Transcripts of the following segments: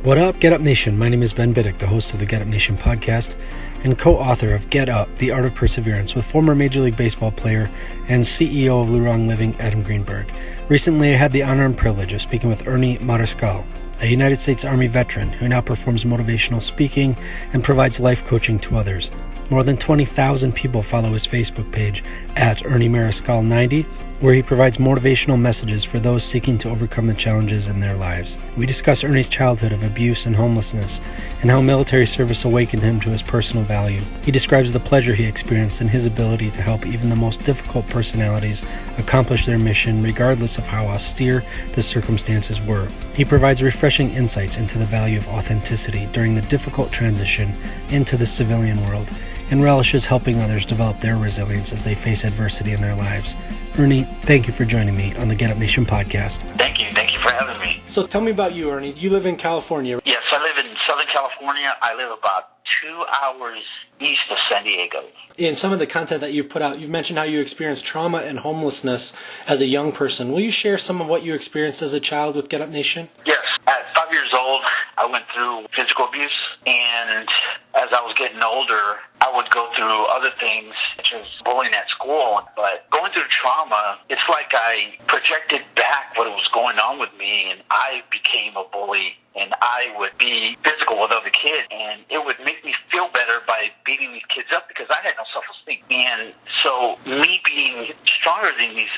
What up, Get Up Nation? My name is Ben Biddick, the host of the Get Up Nation podcast and co-author of Get Up, The Art of Perseverance with former Major League Baseball player and CEO of Lurong Living, Adam Greenberg. Recently, I had the honor and privilege of speaking with Ernie Mariscal, a United States Army veteran who now performs motivational speaking and provides life coaching to others. More than 20,000 people follow his Facebook page at Ernie Mariscal 90, where he provides motivational messages for those seeking to overcome the challenges in their lives. We discuss Ernie's childhood of abuse and homelessness and how military service awakened him to his personal value. He describes the pleasure he experienced in his ability to help even the most difficult personalities accomplish their mission regardless of how austere the circumstances were. He provides refreshing insights into the value of authenticity during the difficult transition into the civilian world, and relishes helping others develop their resilience as they face adversity in their lives. Ernie, thank you for joining me on the Get Up Nation podcast. Thank you for having me. So tell me about you, Ernie. You live in California. Yes, I live in Southern California. I live about 2 hours east of San Diego. In some of the content that you've put out, you've mentioned how you experienced trauma and homelessness as a young person. Will you share some of what you experienced as a child with Get Up Nation? Yes. At 5 years old, I went through physical abuse, and as I was getting older, I would go through other things, such as bullying at school. But going through trauma, it's like I projected back what was going on with me, and I became a bully, and I would be physical with other kids, and it would make me feel better by beating these kids up because I had no self-esteem. And so me being stronger than these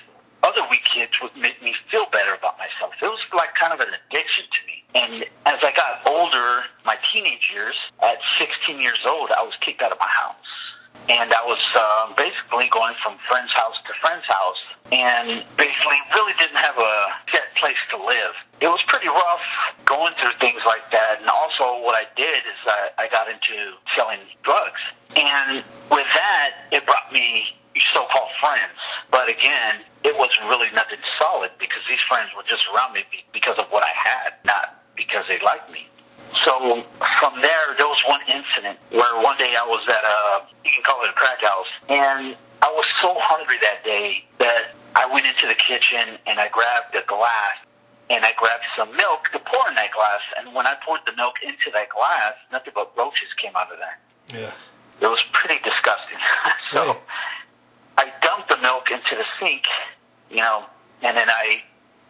other weak kids would make me feel better about myself. It was like kind of an addiction to me. And as I got older, my teenage years, at 16 years old, I was kicked out of my house. And I was basically going from friend's house to friend's house and basically really didn't have a set place to live. It was pretty rough going through things like that. And also what I did is I got into selling drugs. And with that, it brought me so-called friends. But again, it was really nothing solid because these friends were just around me because of what I had, not because they liked me. So from there was one incident where one day I was at you can call it a crack house, and I was so hungry that day that I went into the kitchen and I grabbed a glass and I grabbed some milk to pour in that glass. And when I poured the milk into that glass, nothing but roaches came out of that. Yeah. It was pretty disgusting. So I dumped the milk into the sink, and then I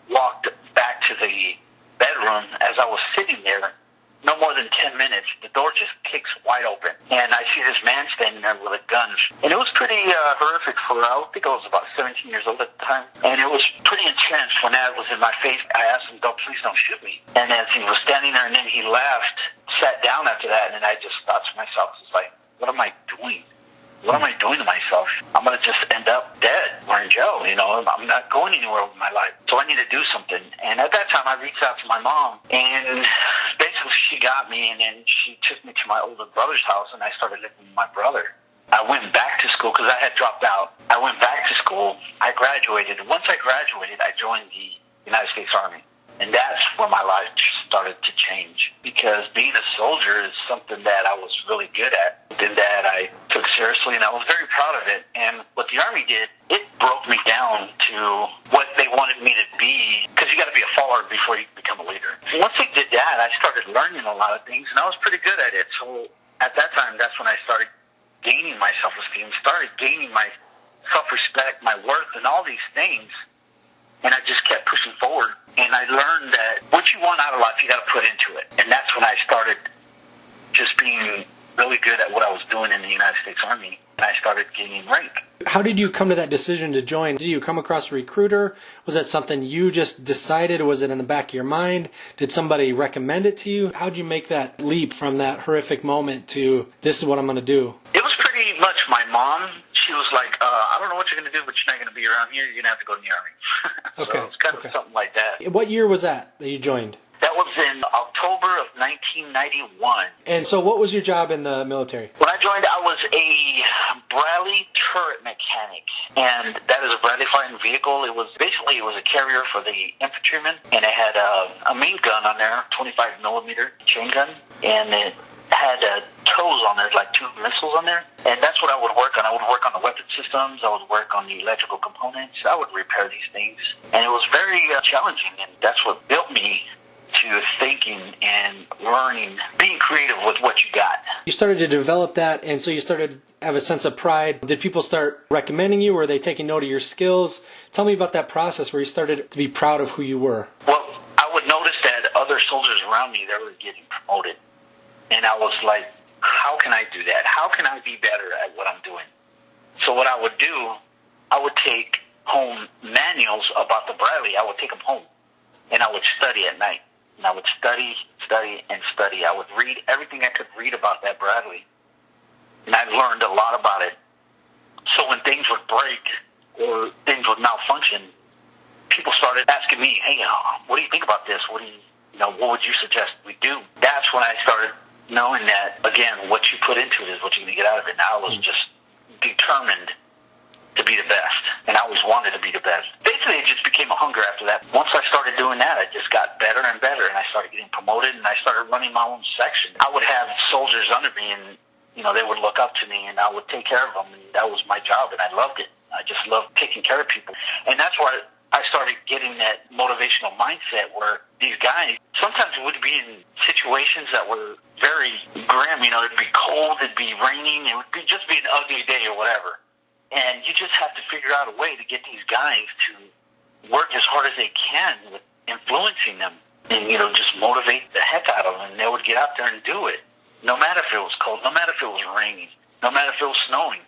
walked back to the bedroom. As I was sitting there, no more than 10 minutes, the door just kicks wide open, and I see this man standing there with a gun. And it was pretty horrific I think I was about 17 years old at the time, and it was pretty intense when that was in my face. I asked him, please don't shoot me. And as he was standing there, and then he left, sat down after that, and I just thought to myself, it's like, what am I doing? What am I doing to myself? I'm going to just end up dead or in jail, I'm not going anywhere with my life. So I need to do something. And at that time, I reached out to my mom, and basically she got me, and then she took me to my older brother's house, and I started living with my brother. I went back to school because I had dropped out. I went back to school. I graduated. Once I graduated, I joined the United States Army. And that's where my life started to change, because being a soldier is something that I was really good at, something that I took seriously, and I was very proud of it. And what the Army did, it broke me down to what they wanted me to be, because you got to be a follower before you become a leader. And once they did that, I started learning a lot of things, and I was pretty good at it. So at that time, that's when I started gaining my self-esteem, started gaining my self-respect, my worth, and all these things. And I just kept pushing forward. And I learned that what you want out of life, you got to put into it. And that's when I started just being really good at what I was doing in the United States Army. And I started gaining rank. How did you come to that decision to join? Did you come across a recruiter? Was that something you just decided? Was it in the back of your mind? Did somebody recommend it to you? How did you make that leap from that horrific moment to, this is what I'm going to do? It was pretty much my mom. She was like, I don't know what you're going to do, but you're not going to be around here. You're going to have to go to the Army. Okay. So it's kind of something like that. What year was that you joined? That was in October of 1991. And so what was your job in the military? When I joined, I was a Bradley turret mechanic. And that is a Bradley fighting vehicle. It was a carrier for the infantrymen. And it had a main gun on there, 25 millimeter chain gun. And it had toes on there, like 2 missiles on there. And that's what I would work on. I would work on the weapon systems. I would work on the electrical components. I would repair these things. And it was very challenging. And that's what built me to into thinking and learning, being creative with what you got. You started to develop that, and so you started to have a sense of pride. Did people start recommending you? Were they taking note of your skills? Tell me about that process where you started to be proud of who you were. Well, I would notice that other soldiers around me, they were getting promoted. And I was like, how can I do that? How can I be better at what I'm doing? So what I would do, I would take home manuals about the Bradley. I would take them home, and I would study at night. And I would study, and study. I would read everything I could read about that Bradley. And I learned a lot about it. So when things would break or things would malfunction, people started asking me, hey, what do you think about this? What would you suggest we do? That's when I started knowing that, again, what you put into it is what you're going to get out of it. And I was just determined to be the best, and I always wanted to be the best. Basically, it just became a hunger after that. Once I started doing that, I just got better and better, and I started getting promoted, and I started running my own section. I would have soldiers under me, and they would look up to me, and I would take care of them, and that was my job, and I loved it. I just loved taking care of people, and that's why I started getting that motivational mindset where these guys, sometimes would be in situations that were very grim. It'd be cold, it'd be raining, it would just be an ugly day or whatever. And you just have to figure out a way to get these guys to work as hard as they can with influencing them and, just motivate the heck out of them. And they would get out there and do it. No matter if it was cold, no matter if it was raining, no matter if it was snowing.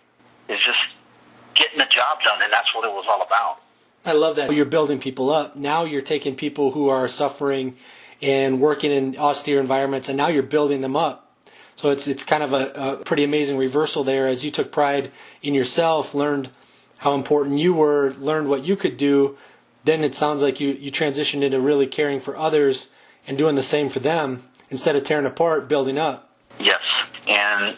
It's just getting the job done, and that's what it was all about. I love that. You're building people up. Now you're taking people who are suffering and working in austere environments, and now you're building them up. So it's kind of a pretty amazing reversal there as you took pride in yourself, learned how important you were, learned what you could do. Then it sounds like you transitioned into really caring for others and doing the same for them instead of tearing apart, building up. Yes, and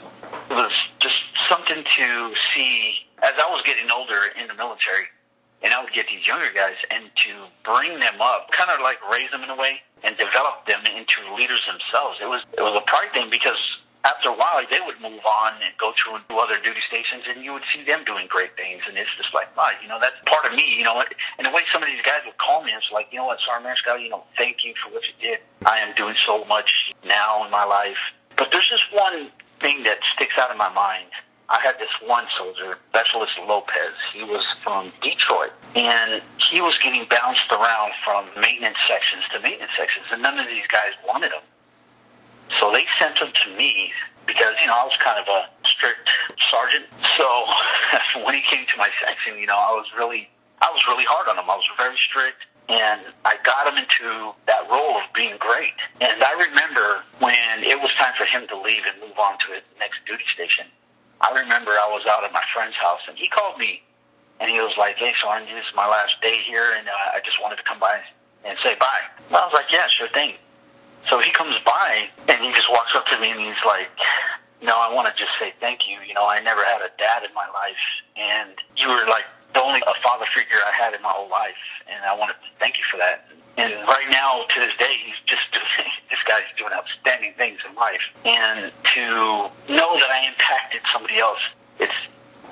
it was just something to see as I was getting older in the military, and I would get these younger guys and to bring them up, kind of like raise them in a way and develop them into leaders themselves. It was a pride thing because after a while, they would move on and go to other duty stations, and you would see them doing great things. And it's just like, wow, that's part of me, And the way some of these guys would call me, it's like, Sergeant Mariscal, thank you for what you did. I am doing so much now in my life. But there's just one thing that sticks out in my mind. I had this one soldier, Specialist Lopez. He was from Detroit, and he was getting bounced around from maintenance sections to maintenance sections, and none of these guys wanted him. So they sent him to me because, I was kind of a strict sergeant. So when he came to my section, I was really hard on him. I was very strict, and I got him into that role of being great. And I remember when it was time for him to leave and move on to his next duty station, I remember I was out at my friend's house, and he called me, and he was like, hey, Sergeant, this is my last day here, and I just wanted to come by and say bye. And I was like, yeah, sure thing. So he comes by, and he just walks up to me, and he's like, I want to just say thank you. I never had a dad in my life, and you were like the only father figure I had in my whole life, and I wanted to thank you for that. And right now, to this day, this guy's doing outstanding things in life. And to know that I impacted somebody else, it's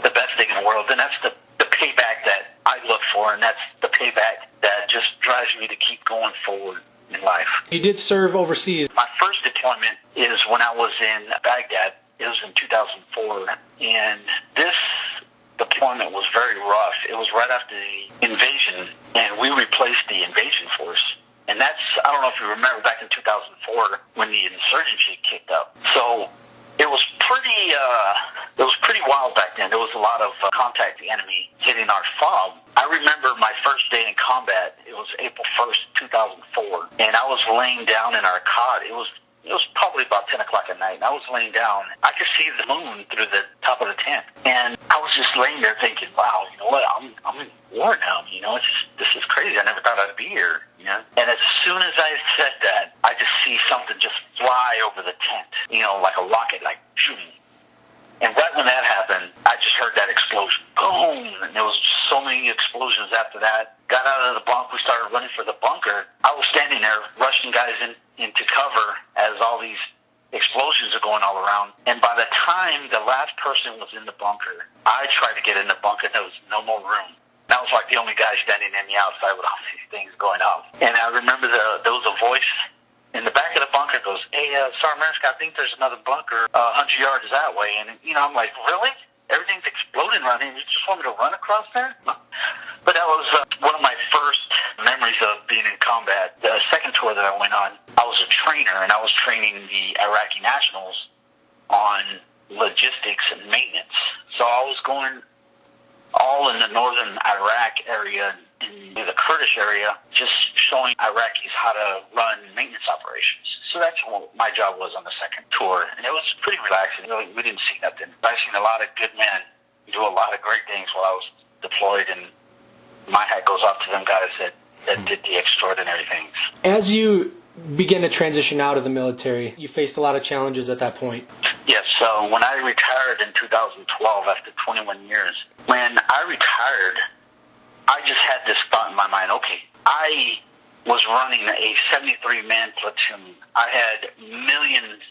the best thing in the world. And that's the payback that I look for, and that's the payback that just drives me to keep going forward in life. You did serve overseas. My first deployment is when I was in Baghdad. It was in 2004, and this deployment was very rough. It was right after the invasion, and we replaced the invasion force. And that's, I don't know if you remember, back in 2004 when the insurgency kicked up. So it was pretty wild back then. There was a lot of contact the enemy hitting our FOB. I remember my first day in combat. It was April 1st, 2004, and I was laying down in our cot. It was probably about 10 o'clock at night, and I was laying down. I could see the moon through the top of the tent, and I was just laying there thinking, wow, you know what, I'm in war now, this is crazy. I never thought I'd be here, And as soon as I said that, I just see something just fly over the tent, like a rocket, like shooting. And right when that happened, I just heard that explosion. Boom! And there was so many explosions after that. Got out of the bunk. We started running for the bunker. I was standing there, rushing guys into cover as all these explosions are going all around. And by the time the last person was in the bunker, I tried to get in the bunker. There was no more room. I was like the only guy standing in the outside with all these things going on. And I remember there was a voice hey, Sergeant Mariscal, I think there's another bunker 100 yards that way. And, I'm like, really? Everything's exploding around here. You just want me to run across there? But that was one of my first memories of being in combat. The second tour that I went on, I was a trainer, and I was training the Iraqi nationals on logistics and maintenance. So I was going all in the northern Iraq area, in the Kurdish area, just showing Iraqis how to run maintenance operations. So that's what my job was on the second tour. And it was pretty relaxing. We didn't see nothing. I've seen a lot of good men do a lot of great things while I was deployed, and my hat goes off to them guys that did the extraordinary things. As you began to transition out of the military, you faced a lot of challenges at that point. Yes, so when I retired in 2012 after 21 years, when I retired, I just had this thought in my mind, okay, I was running a 73-man platoon. I had millions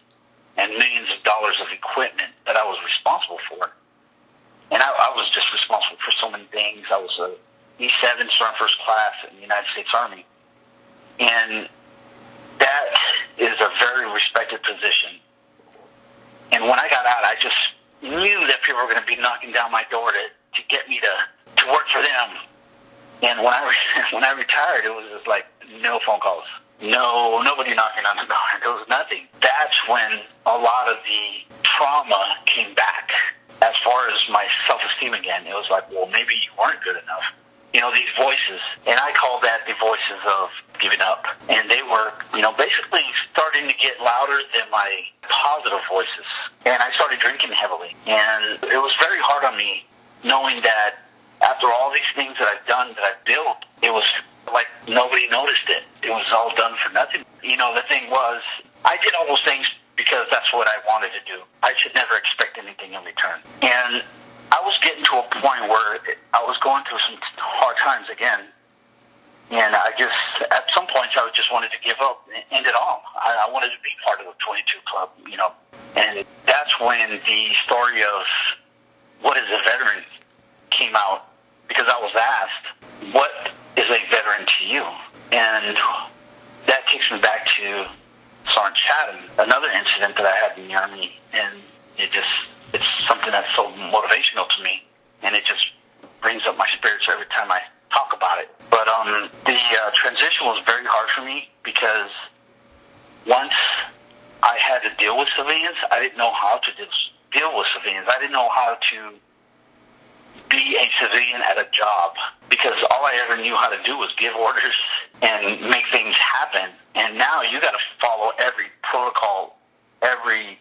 and millions of dollars of equipment that I was responsible for. And I was just responsible for so many things. I was a E7 Sergeant First Class in the United States Army. And that is a very respected position. And when I got out, I just knew that people were going to be knocking down my door to get me to work for them. And when I retired, it was just like no phone calls, nobody knocking on the door. There was nothing. That's when a lot of the trauma came back. As far as my self-esteem again, it was like, well, maybe you weren't good enough. These voices, and I call that the voices of giving up. And they were, basically starting to get louder than my positive voices. And I started drinking heavily. And it was very hard on me knowing that after all these things that I've done, that I've built, it was like nobody noticed it. It was all done for nothing. The thing was, I did all those things because that's what I wanted to do. I should never expect anything in return. And I was getting to a point where I was going through some hard times again. And at some points, I just wanted to give up and end it all. I wanted to be part of the 22 Club, And that's when the story of what is a veteran came out, because I was asked, what is a veteran to you? And that takes me back to Sergeant Chatham, another incident that I had in the Army, and it's something that's so motivational to me, and it just brings up my spirits every time I talk about it. But the transition was very hard for me, because once I had to deal with civilians, I didn't know how to deal with civilians. I didn't know how to be a civilian at a job, because all I ever knew how to do was give orders and make things happen. And now you got to follow every protocol, every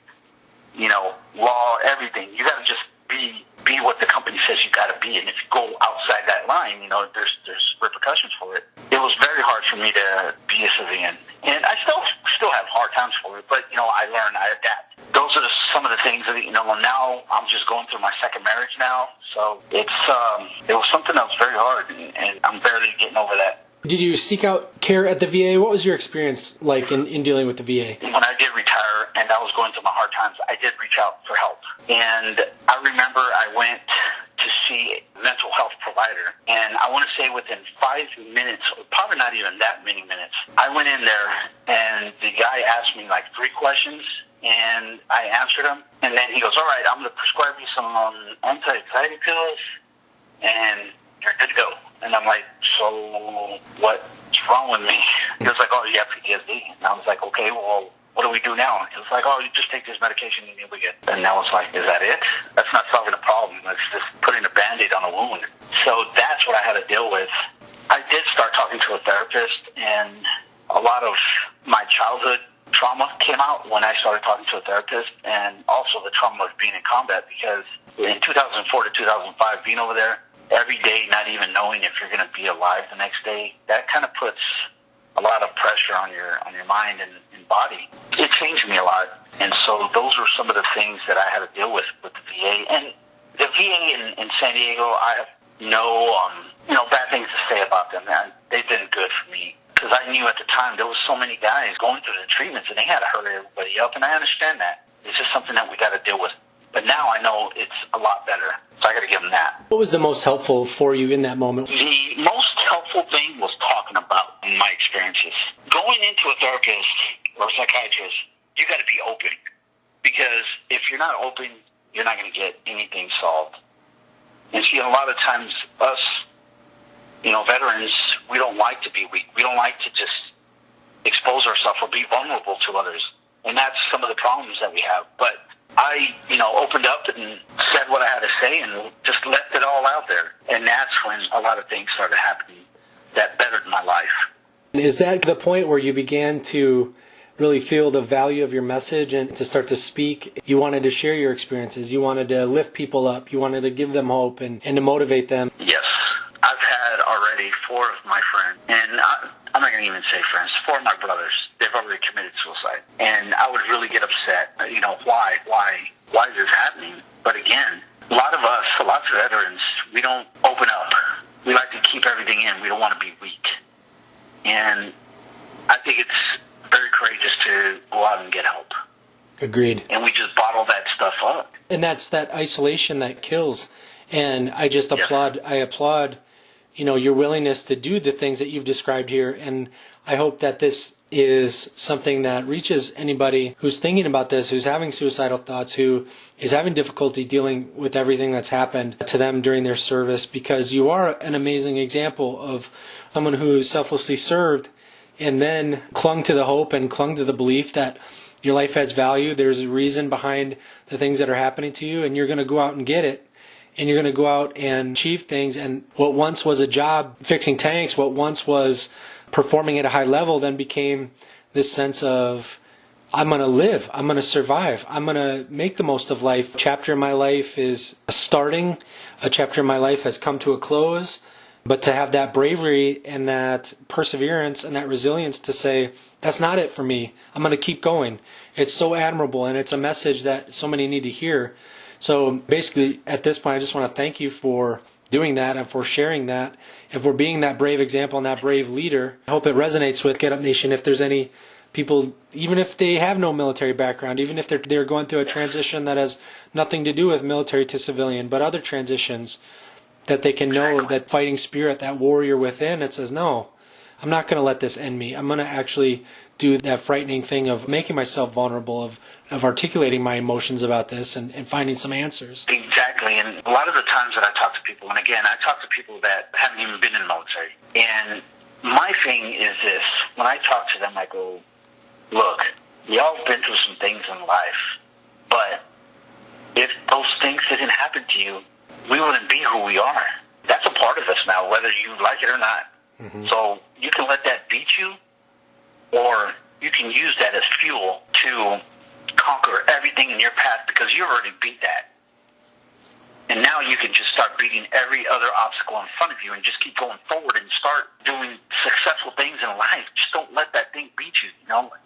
law, everything. You got to just be what the company says you got to be. And if you go outside that line, there's repercussions for it. It was very hard for me to be a civilian, and I still have hard times for it. But I learn, I adapt. Those are some of the things that now I'm just going through my second marriage now. So it was something that was very hard, and I'm barely getting over that. Did you seek out care at the VA? What was your experience like in dealing with the VA? When I did retire and I was going through my hard times, I did reach out for help. And I remember I went to see a mental health provider, and I want to say within 5 minutes, or probably not even that many minutes, I went in there and the guy asked me like 3 questions, and I answered them. And then he goes, all right, I'm going to prescribe you some anti-anxiety pills, and you're good to go. And I'm like, so what's wrong with me? He was like, oh, you have PTSD. And I was like, okay, well, what do we do now? He was like, oh, you just take this medication and you'll be good. And I was like, is that it? That's not solving a problem. It's just putting a Band-Aid on a wound. So that's what I had to deal with. I did start talking to a therapist, and a lot of my childhood trauma came out when I started talking to a therapist, and also the trauma of being in combat, because in 2004 to 2005, being over there, every day not even knowing if you're going to be alive the next day, that kind of puts a lot of pressure on your mind and body. It changed me a lot, and so those were some of the things that I had to deal with the VA. And the VA in San Diego, I have no bad things to say about them. They've been good for me, because I knew at the time there was so many guys going through the treatments, and they had to hurry everybody up, and I understand that. It's just something that we got to deal with. But now I know it's a lot better, so I got to give them that. What was the most helpful for you in that moment? The most helpful thing was talking about my experiences. Going into a therapist or a psychiatrist, you got to be open, because if you're not open, you're not going to get anything solved. And see, a lot of times us, veterans, we don't like to be weak. We don't like to just expose ourselves or be vulnerable to others. And that's some of the problems that we have. But I, opened up and said what I had to say and just left it all out there. And that's when a lot of things started happening that bettered my life. Is that the point where you began to really feel the value of your message and to start to speak? You wanted to share your experiences. You wanted to lift people up. You wanted to give them hope and to motivate them. Yes. I've had already 4 of my friends, and I'm not going to even say friends, 4 of my brothers, they've already committed suicide. And I would really get upset, why is this happening? But again, lots of veterans, we don't open up. We like to keep everything in. We don't want to be weak. And I think it's very courageous to go out and get help. Agreed. And we just bottle that stuff up. And that's that isolation that kills. And I just applaud, your willingness to do the things that you've described here. And I hope that this is something that reaches anybody who's thinking about this, who's having suicidal thoughts, who is having difficulty dealing with everything that's happened to them during their service, because you are an amazing example of someone who selflessly served and then clung to the hope and clung to the belief that your life has value. There's a reason behind the things that are happening to you, and you're going to go out and get it. And you're going to go out and achieve things. And what once was a job fixing tanks, what once was performing at a high level, then became this sense of, I'm going to live, I'm going to survive, I'm going to make the most of life. A chapter in my life is starting, a chapter in my life has come to a close. But to have that bravery and that perseverance and that resilience to say, that's not it for me, I'm going to keep going. It's so admirable, and it's a message that so many need to hear. So basically, at this point, I just want to thank you for doing that and for sharing that and for being that brave example and that brave leader. I hope it resonates with Get Up Nation. If there's any people, even if they have no military background, even if they're going through a transition that has nothing to do with military to civilian, but other transitions, that they can know that fighting spirit, that warrior within, it says, no, I'm not going to let this end me. I'm going to actually do that frightening thing of making myself vulnerable, of articulating my emotions about this and finding some answers. Exactly. And a lot of the times that I talk to people, and again, I talk to people that haven't even been in the military. And my thing is this. When I talk to them, I go, look, y'all have been through some things in life, but if those things didn't happen to you, we wouldn't be who we are. That's a part of us now, whether you like it or not. Mm-hmm. So you can let that beat you, or you can use that as fuel to conquer everything in your path, because you already beat that. And now you can just start beating every other obstacle in front of you and just keep going forward and start doing successful things in life. Just don't let that thing beat you.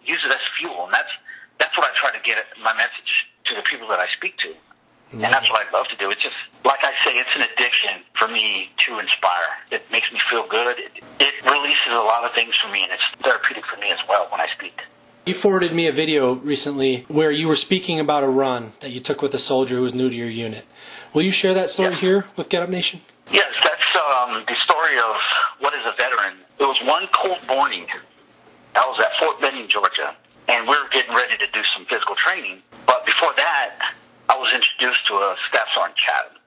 Use it as fuel. And that's what I try to get my message to the people that I speak to. And that's what I love to do. It's just, like I say, it's an addiction for me to inspire. It makes me feel good. It releases a lot of things for me, and it's therapeutic for me as well when I speak. You forwarded me a video recently where you were speaking about a run that you took with a soldier who was new to your unit. Will you share that story here with Get Up Nation? Yes, that's the story of what is a veteran. It was one cold morning. I was at Fort Benning, Georgia, and we were getting ready to do some physical training. But before that, I was introduced to a Staff Sergeant Chatham.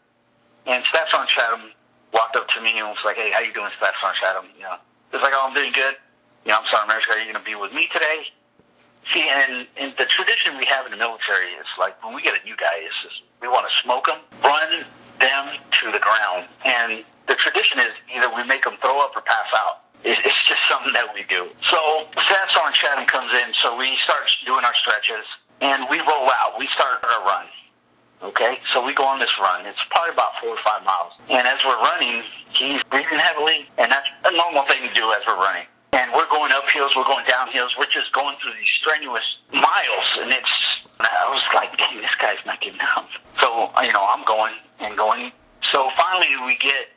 And Staff Sergeant Chatham walked up to me and was like, hey, how you doing, Staff Sergeant Chatham? It was like, oh, I'm doing good. I'm Sergeant Mariscal, are you going to be with me today? See, and the tradition we have in the military is like, when we get a new guy, it's just, we want to smoke them, run them to the ground. And the tradition is either we make them throw up or pass out. It's just something that we do. So Staff Sergeant Chatham comes in, so we start doing our stretches, and we roll out. We start our run. Okay, so we go on this run. It's probably about 4 or 5 miles. And as we're running, he's breathing heavily, and that's a normal thing to do as we're running. And we're going up hills, we're going down hills, we're just going through these strenuous miles. And I was like, dang, this guy's not getting up. So, I'm going and going. So finally we get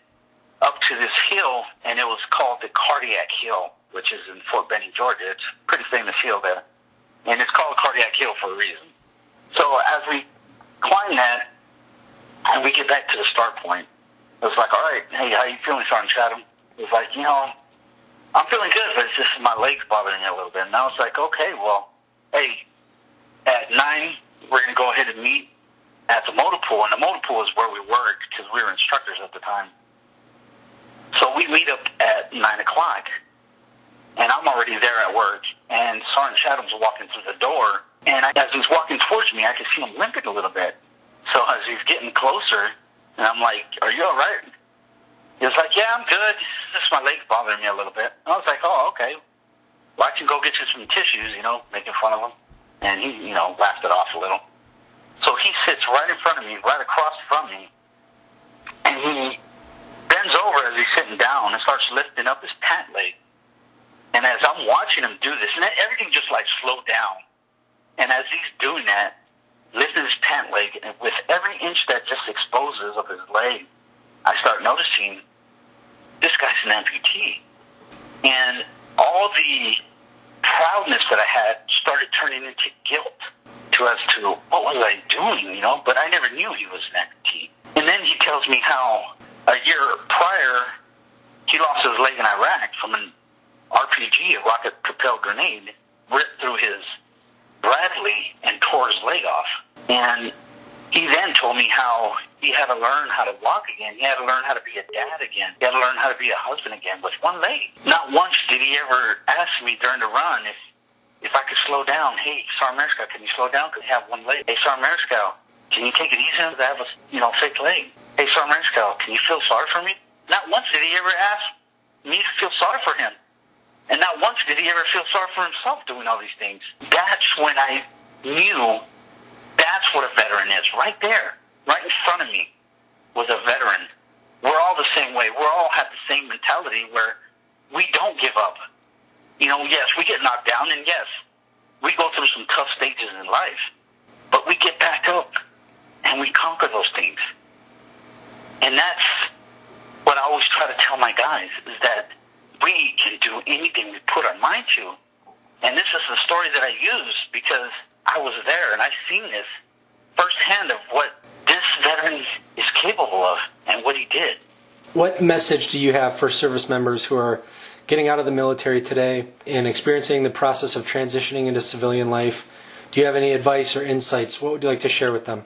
up to this hill, and it was called the Cardiac Hill, which is in Fort Benning, Georgia. It's a pretty famous hill there. And it's called Cardiac Hill for a reason. So as we climb that, and we get back to the start point, it was like, all right, hey, how you feeling, Sergeant Chatham? It was like, I'm feeling good, but it's just my legs bothering me a little bit. And I was like, okay, well, hey, at 9, we're going to go ahead and meet at the motor pool. And the motor pool is where we worked because we were instructors at the time. So we meet up at 9 o'clock. And I'm already there at work. And Sergeant Chatham's walking through the door. And as he's walking towards me, I can see him limping a little bit. So as he's getting closer, and I'm like, "Are you all right?" He was like, "Yeah, I'm good. Just my leg's bothering me a little bit." And I was like, "Oh, okay. Well, I can go get you some tissues," making fun of him. And he, laughed it off a little. So he sits right in front of me, right across from me. And he bends over as he's sitting down and starts lifting up his pant leg. And as I'm watching him do this, and everything just slowed down. And as he's doing that, lifting his pant leg, and with every inch that just exposes of his leg, I start noticing this guy's an amputee. And all the proudness that I had started turning into guilt as to what was I doing, but I never knew he was an amputee. And then he tells me how a year prior, he lost his leg in Iraq from an RPG, a rocket-propelled grenade, ripped through his Bradley and tore his leg off. And he then told me how he had to learn how to walk again. He had to learn how to be a dad again. He had to learn how to be a husband again with one leg. Not once did he ever ask me during the run if I could slow down. "Hey, Sergeant Mariscal, can you slow down because I have one leg? Hey, Sergeant Mariscal, can you take it easy because I have a fake leg? Hey, Sergeant Mariscal, can you feel sorry for me?" Not once did he ever ask me to feel sorry for him. And not once did he ever feel sorry for himself doing all these things. That's when I knew that's what a veteran is. Right there, right in front of me, was a veteran. We're all the same way. We all have the same mentality where we don't give up. Yes, we get knocked down, and yes, we go through some tough stages in life. But we get back up, and we conquer those things. And that's what I always try to tell my guys, is that we can do anything we put our mind to. And this is the story that I use because I was there and I've seen this firsthand of what this veteran is capable of and what he did. What message do you have for service members who are getting out of the military today and experiencing the process of transitioning into civilian life? Do you have any advice or insights? What would you like to share with them?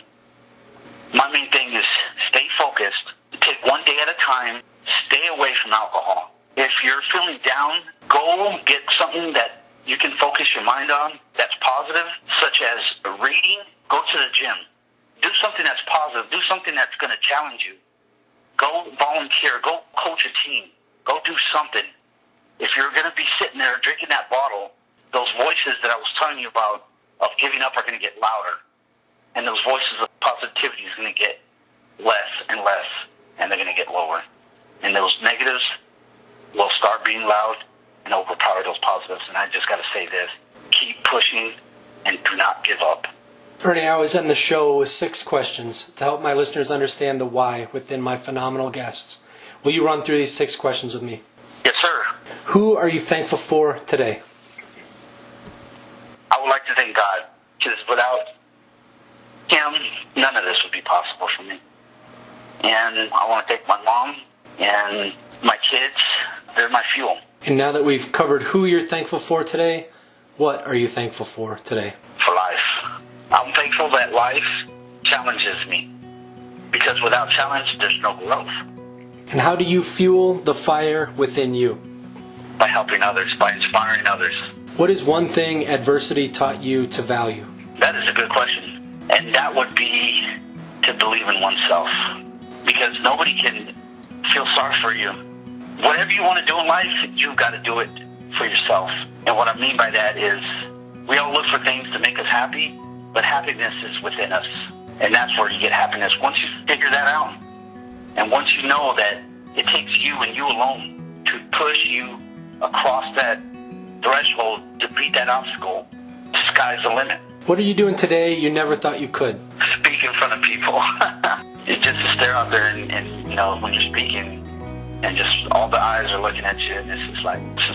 My main thing is stay focused, take one day at a time, stay away from alcohol. If you're feeling down, go get something that you can focus your mind on that's positive, such as reading. Go to the gym. Do something that's positive. Do something that's going to challenge you. Go volunteer. Go coach a team. Go do something. If you're going to be sitting there drinking that bottle, those voices that I was telling you about of giving up are going to get louder. And those voices of positivity is going to get less and less, and they're going to get lower. And those negatives will start being loud and overpower those positives. And I just got to say this. Keep pushing and do not give up. Ernie, I always end the show with 6 questions to help my listeners understand the why within my phenomenal guests. Will you run through these 6 questions with me? Yes, sir. Who are you thankful for today? I would like to thank God, because without Him, none of this would be possible for me. And I want to thank my mom and my kids. They're my fuel. And now that we've covered who you're thankful for today, what are you thankful for today? For life. I'm thankful that life challenges me, because without challenge, there's no growth. And how do you fuel the fire within you? By helping others, by inspiring others. What is one thing adversity taught you to value? That is a good question. And that would be to believe in oneself. Because nobody can feel sorry for you. Whatever you want to do in life, you've got to do it for yourself. And what I mean by that is, we all look for things to make us happy, but happiness is within us. And that's where you get happiness. Once you figure that out, and once you know that it takes you and you alone to push you across that threshold to beat that obstacle, the sky's the limit. What are you doing today you never thought you could? Speak in front of people. It's just to stare out there and when you're speaking, and just all the eyes are looking at you, and this is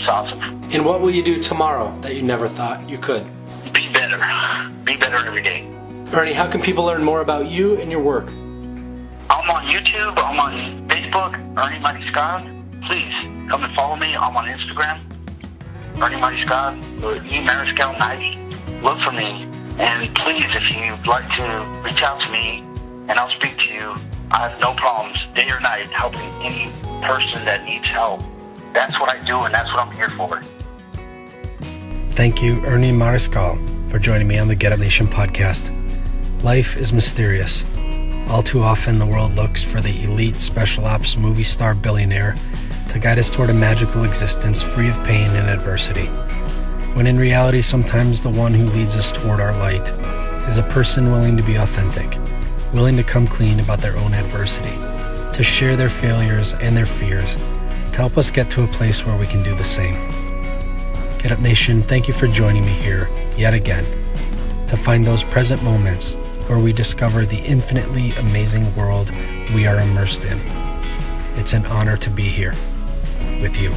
awesome. And what will you do tomorrow that you never thought you could? Be better. Be better every day. Ernie, how can people learn more about you and your work? I'm on YouTube. I'm on Facebook, Ernie Mariscal. Please come and follow me. I'm on Instagram, Ernie Mariscal, or Mariscal90. Look for me. And please, if you'd like to reach out to me and I'll speak to you, I have no problems, day or night, helping any person that needs help. That's what I do, and that's what I'm here for. Thank you, Ernie Mariscal, for joining me on the Get Up Nation podcast. Life is mysterious. All too often, the world looks for the elite special ops movie star billionaire to guide us toward a magical existence free of pain and adversity. When in reality, sometimes the one who leads us toward our light is a person willing to be authentic, willing to come clean about their own adversity, to share their failures and their fears, to help us get to a place where we can do the same. Get Up Nation, thank you for joining me here yet again to find those present moments where we discover the infinitely amazing world we are immersed in. It's an honor to be here with you.